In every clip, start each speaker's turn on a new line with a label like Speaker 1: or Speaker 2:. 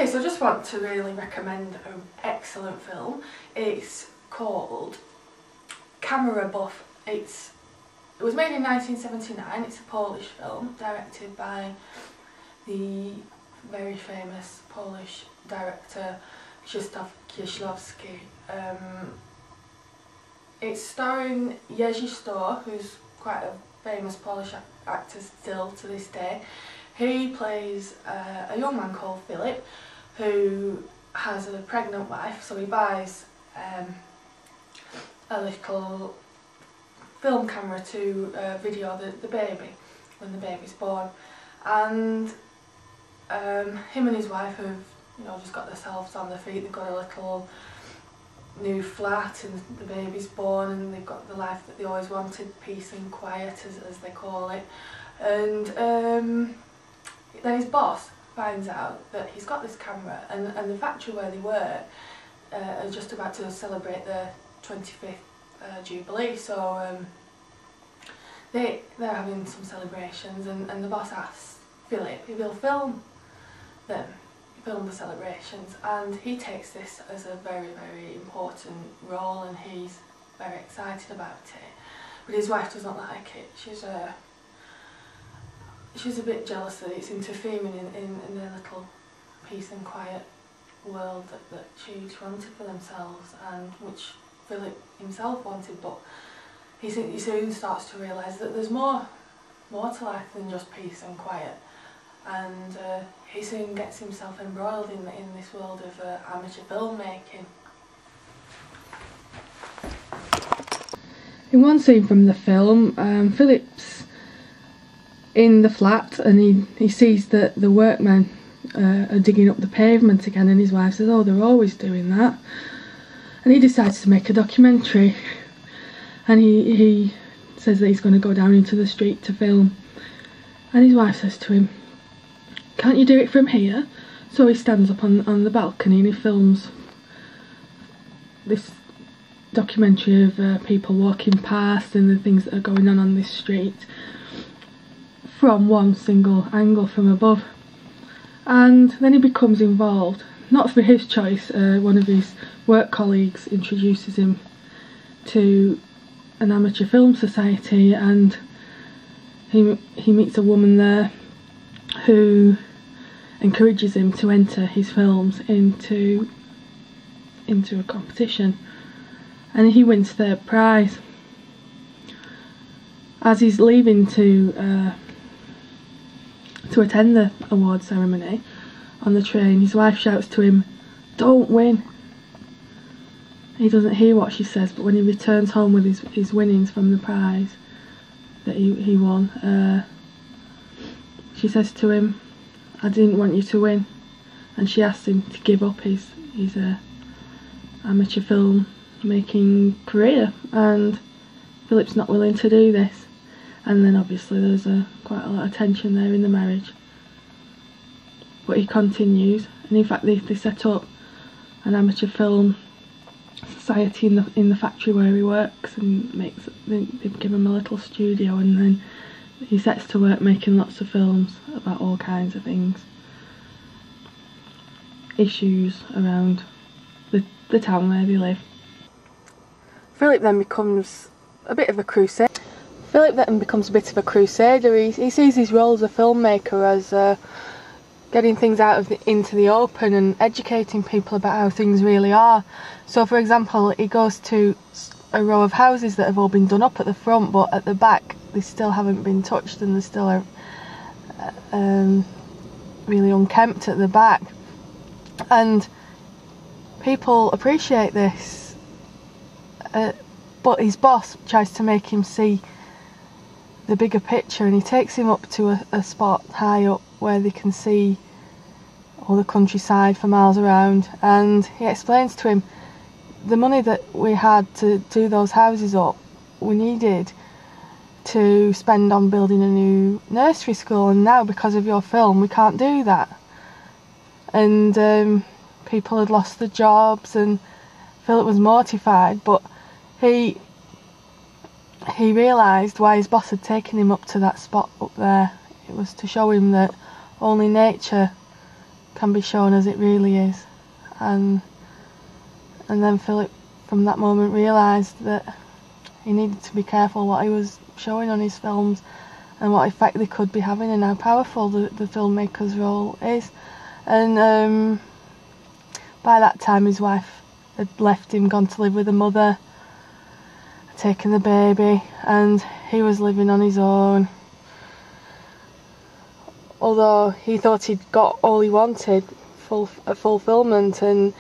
Speaker 1: Okay, so I just want to really recommend an excellent film. It's called Camera Buff. It was made in 1979. It's a Polish film directed by the very famous Polish director Krzysztof Kieslowski. It's starring Jerzy Stuhr, who's quite a famous Polish actor still to this day. He plays a young man called Philip who has a pregnant wife, so he buys a little film camera to video the baby when the baby's born, and him and his wife have just got themselves on their feet. They've got a little new flat and the baby's born, and they've got the life that they always wanted, peace and quiet as they call it. And then his boss finds out that he's got this camera, and the factory where they work are just about to celebrate their 25th Jubilee, so they're having some celebrations, and the boss asks Philip if he'll film the celebrations, and he takes this as a very, very important role, and he's very excited about it. But his wife doesn't like it. She's a bit jealous that it's interfering in their little peace and quiet world that she wanted for themselves, and which Philip himself wanted. But he soon starts to realise that there's more to life than just peace and quiet, and he soon gets himself embroiled in this world of amateur filmmaking.
Speaker 2: In one scene from the film, Philip's in the flat, and he sees that the workmen are digging up the pavement again, and his wife says, "Oh, they're always doing that." And he decides to make a documentary, and he says that he's going to go down into the street to film, and his wife says to him, "Can't you do it from here?" So he stands up on the balcony and he films this documentary of people walking past and the things that are going on this street from one single angle from above. And then he becomes involved, not for his choice. One of his work colleagues introduces him to an amateur film society, and he meets a woman there who encourages him to enter his films into a competition, and he wins third prize. As he's leaving to attend the award ceremony on the train, his wife shouts to him, "Don't win." He doesn't hear what she says, but when he returns home with his winnings from the prize that he won, she says to him, "I didn't want you to win," and she asks him to give up his amateur film making career, and Philip's not willing to do this. And then obviously there's quite a lot of tension there in the marriage, but he continues, and in fact they set up an amateur film society in the factory where he works, and they give him a little studio, and then he sets to work making lots of films about all kinds of things, issues around the town where they live. Philip then becomes a bit of a crusader. He sees his role as a filmmaker as getting things out into the open and educating people about how things really are. So for example, he goes to a row of houses that have all been done up at the front, but at the back they still haven't been touched, and they still are really unkempt at the back. And people appreciate this, but his boss tries to make him see the bigger picture, and he takes him up to a spot high up where they can see all the countryside for miles around, and he explains to him the money that we had to do those houses up, we needed to spend on building a new nursery school, and now because of your film we can't do that. And people had lost their jobs, and Philip was mortified, but he realised why his boss had taken him up to that spot up there. It was to show him that only nature can be shown as it really is. And then Philip from that moment realised that he needed to be careful what he was showing on his films and what effect they could be having and how powerful the filmmaker's role is. And by that time his wife had left him, gone to live with a mother, taken the baby, and he was living on his own. Although he thought he'd got all he wanted, a fulfilment, and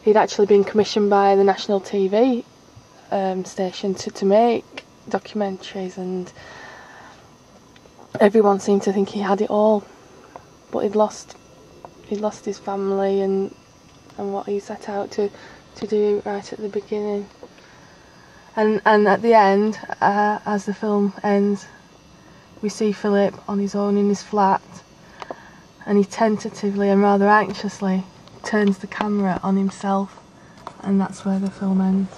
Speaker 2: he'd actually been commissioned by the national TV station to make documentaries, and everyone seemed to think he had it all, but he'd lost his family and what he set out to do right at the beginning. And at the end, as the film ends, we see Philip on his own in his flat, and he tentatively and rather anxiously turns the camera on himself, and that's where the film ends.